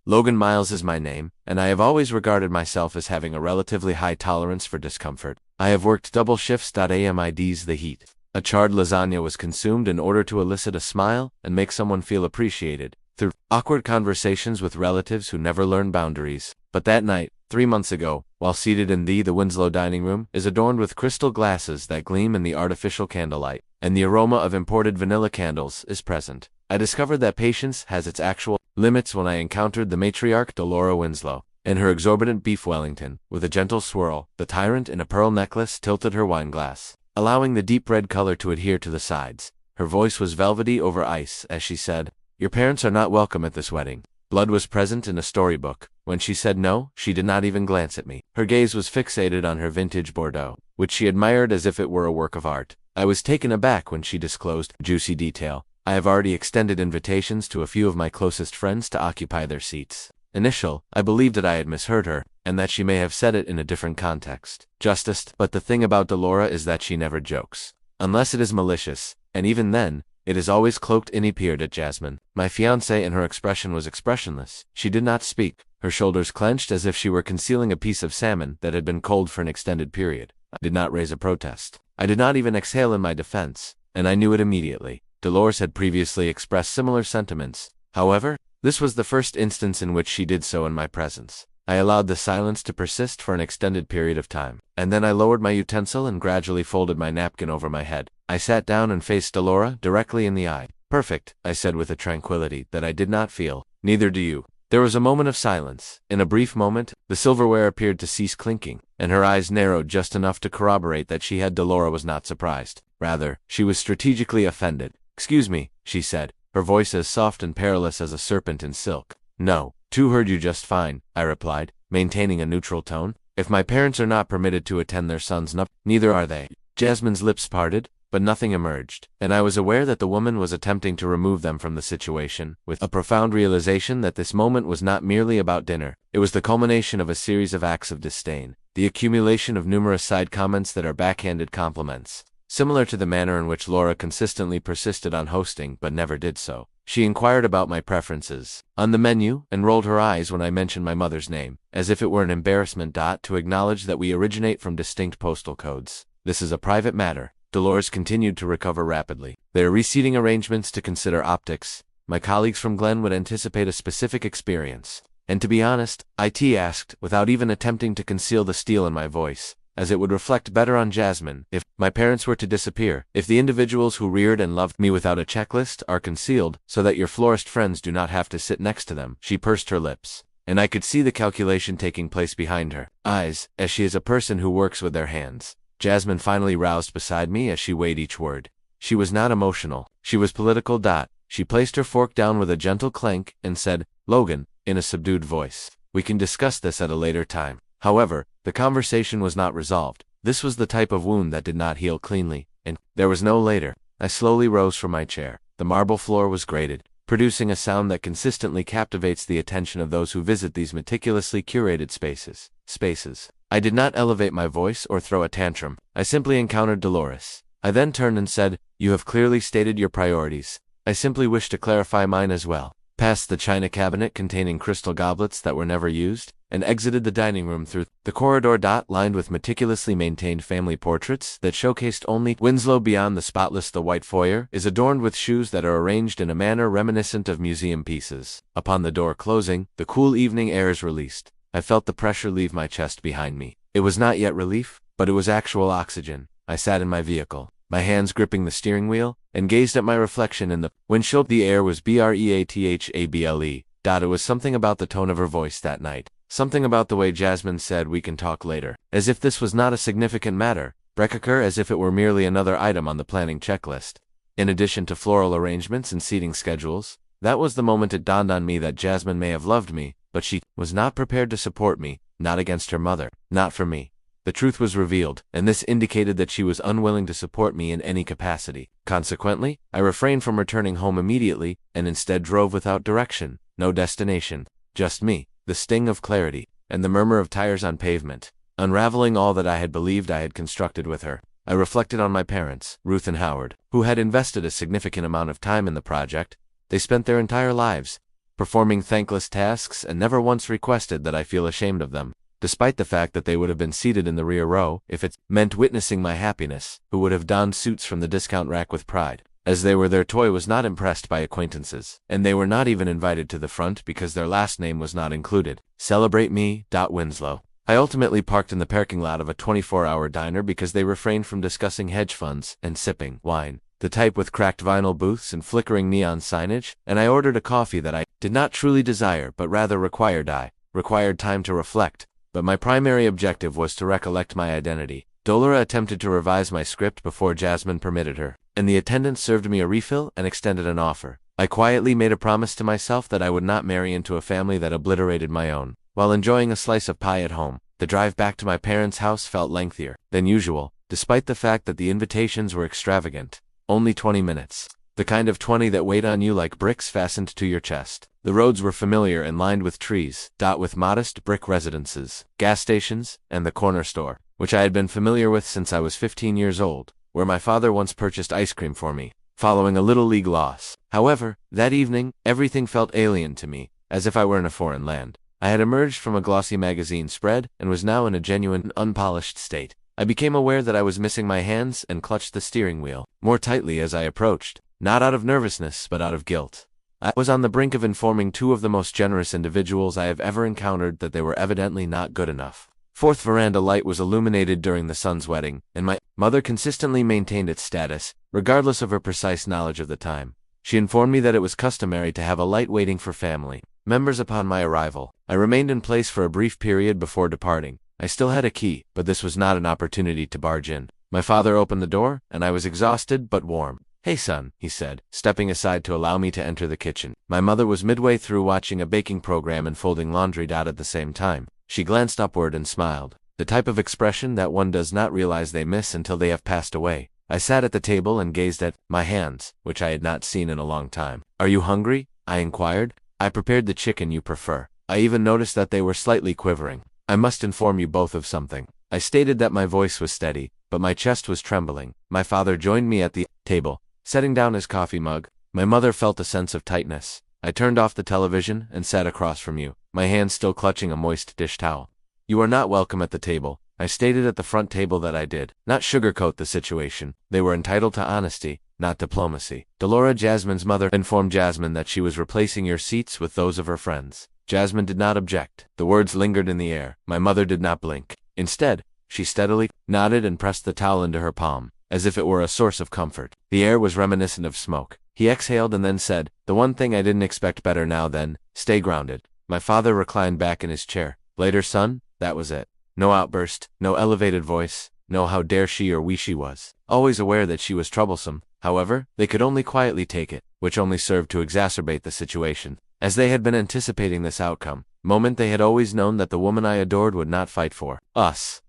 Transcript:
Logan Miles is my name, and I have always regarded myself as having a relatively high tolerance for discomfort. I have worked double shifts. Amid's the heat. A charred lasagna was consumed in order to elicit a smile and make someone feel appreciated, through awkward conversations with relatives who never learn boundaries. But that night, 3 months ago, while seated in the Winslow dining room, is adorned with crystal glasses that gleam in the artificial candlelight, and the aroma of imported vanilla candles is present, I discovered that patience has its actual limits when I encountered the matriarch Delora Winslow. In her exorbitant beef Wellington, with a gentle swirl, the tyrant in a pearl necklace tilted her wineglass, allowing the deep red color to adhere to the sides. Her voice was velvety over ice as she said, "Your parents are not welcome at this wedding." Blood was present in a storybook. When she said no, she did not even glance at me. Her gaze was fixated on her vintage Bordeaux, which she admired as if it were a work of art. I was taken aback when she disclosed, juicy detail, "I have already extended invitations to a few of my closest friends to occupy their seats." I believed that I had misheard her, and that she may have said it in a different context. But the thing about Delora is that she never jokes. Unless it is malicious, and even then, it is always cloaked in. He peered at Jasmine, my fiancée, and her expression was expressionless. She did not speak, her shoulders clenched as if she were concealing a piece of salmon that had been cold for an extended period. I did not raise a protest. I did not even exhale in my defense, and I knew it immediately. Dolores had previously expressed similar sentiments. However, this was the first instance in which she did so in my presence. I allowed the silence to persist for an extended period of time, and then I lowered my utensil and gradually folded my napkin over my head. I sat down and faced Delora directly in the eye. "Perfect," I said with a tranquility that I did not feel. "Neither do you." There was a moment of silence. In a brief moment, the silverware appeared to cease clinking, and her eyes narrowed just enough to corroborate that Delora was not surprised. Rather, she was strategically offended. "Excuse me," she said, her voice as soft and perilous as a serpent in silk. "No, two heard you just fine," I replied, maintaining a neutral tone. "If my parents are not permitted to attend their son's neither are they." Jasmine's lips parted, but nothing emerged, and I was aware that the woman was attempting to remove them from the situation, with a profound realization that this moment was not merely about dinner. It was the culmination of a series of acts of disdain, the accumulation of numerous side comments that are backhanded compliments. Similar to the manner in which Laura consistently persisted on hosting but never did so, she inquired about my preferences on the menu and rolled her eyes when I mentioned my mother's name, as if it were an embarrassment. To acknowledge that we originate from distinct postal codes. "This is a private matter." Dolores continued to recover rapidly. "There are reseating arrangements to consider. Optics. My colleagues from Glen would anticipate a specific experience. And to be honest, IT asked, without even attempting to conceal the steel in my voice, as it would reflect better on Jasmine, if my parents were to disappear, if the individuals who reared and loved me without a checklist are concealed, so that your florist friends do not have to sit next to them." She pursed her lips, and I could see the calculation taking place behind her eyes, as she is a person who works with their hands. Jasmine finally roused beside me as she weighed each word. She was not emotional. She was political. She placed her fork down with a gentle clank and said, "Logan," in a subdued voice, "we can discuss this at a later time." However, the conversation was not resolved. This was the type of wound that did not heal cleanly, and there was no later. I slowly rose from my chair. The marble floor was grated, producing a sound that consistently captivates the attention of those who visit these meticulously curated spaces. I did not elevate my voice or throw a tantrum. I simply encountered Dolores. I then turned and said, "You have clearly stated your priorities. I simply wish to clarify mine as well." Past the china cabinet containing crystal goblets that were never used, and exited the dining room through the corridor. Lined with meticulously maintained family portraits that showcased only Winslow. Beyond the spotless, the white foyer is adorned with shoes that are arranged in a manner reminiscent of museum pieces. Upon the door closing, the cool evening air is released. I felt the pressure leave my chest behind me. It was not yet relief, but it was actual oxygen. I sat in my vehicle, my hands gripping the steering wheel, and gazed at my reflection in the windshield. The air was breathable. It was something about the tone of her voice that night, something about the way Jasmine said, "We can talk later," as if this was not a significant matter, as if it were merely another item on the planning checklist. In addition to floral arrangements and seating schedules, that was the moment it dawned on me that Jasmine may have loved me, but she was not prepared to support me, not against her mother, not for me. The truth was revealed, and this indicated that she was unwilling to support me in any capacity. Consequently, I refrained from returning home immediately, and instead drove without direction, no destination, just me, the sting of clarity, and the murmur of tires on pavement, unraveling all that I had believed I had constructed with her. I reflected on my parents, Ruth and Howard, who had invested a significant amount of time in the project. They spent their entire lives performing thankless tasks, and never once requested that I feel ashamed of them, despite the fact that they would have been seated in the rear row if it meant witnessing my happiness, who would have donned suits from the discount rack with pride. As they were, their toy was not impressed by acquaintances, and they were not even invited to the front because their last name was not included. Celebrate me. Winslow. I ultimately parked in the parking lot of a 24-hour diner because they refrained from discussing hedge funds and sipping wine, the type with cracked vinyl booths and flickering neon signage, and I ordered a coffee that I did not truly desire but rather required time to reflect, but my primary objective was to recollect my identity. Dolora attempted to revise my script before Jasmine permitted her, and the attendant served me a refill and extended an offer. I quietly made a promise to myself that I would not marry into a family that obliterated my own. While enjoying a slice of pie at home, the drive back to my parents' house felt lengthier than usual, despite the fact that the invitations were extravagant. Only 20 minutes. The kind of 20 that weighed on you like bricks fastened to your chest. The roads were familiar and lined with trees, with modest brick residences, gas stations, and the corner store, which I had been familiar with since I was 15 years old, where my father once purchased ice cream for me, following a Little League loss. However, that evening, everything felt alien to me, as if I were in a foreign land. I had emerged from a glossy magazine spread and was now in a genuine, unpolished state. I became aware that I was missing my hands and clutched the steering wheel more tightly as I approached, not out of nervousness but out of guilt. I was on the brink of informing two of the most generous individuals I have ever encountered that they were evidently not good enough. Fourth veranda light was illuminated during the son's wedding, and my mother consistently maintained its status, regardless of her precise knowledge of the time. She informed me that it was customary to have a light waiting for family members upon my arrival. I remained in place for a brief period before departing. I still had a key, but this was not an opportunity to barge in. My father opened the door, and I was exhausted but warm. "Hey son," he said, stepping aside to allow me to enter the kitchen. My mother was midway through watching a baking program and folding laundry at the same time. She glanced upward and smiled, the type of expression that one does not realize they miss until they have passed away. I sat at the table and gazed at my hands, which I had not seen in a long time. "Are you hungry?" I inquired. "I prepared the chicken you prefer." I even noticed that they were slightly quivering. "I must inform you both of something." I stated that my voice was steady, but my chest was trembling. My father joined me at the table, setting down his coffee mug. My mother felt a sense of tightness. I turned off the television and sat across from you, my hand still clutching a moist dish towel. "You are not welcome at the table." I stated at the front table that I did not sugarcoat the situation. They were entitled to honesty, not diplomacy. Dolora, Jasmine's mother, informed Jasmine that she was replacing your seats with those of her friends. Jasmine did not object. The words lingered in the air. My mother did not blink. Instead, she steadily nodded and pressed the towel into her palm, as if it were a source of comfort. The air was reminiscent of smoke. He exhaled and then said, "The one thing I didn't expect better now then, stay grounded." My father reclined back in his chair. "Later, son?" That was it. No outburst, no elevated voice, no how dare she or we she was. Always aware that she was troublesome, however, they could only quietly take it, which only served to exacerbate the situation. As they had been anticipating this outcome, moment they had always known that the woman I adored would not fight for us.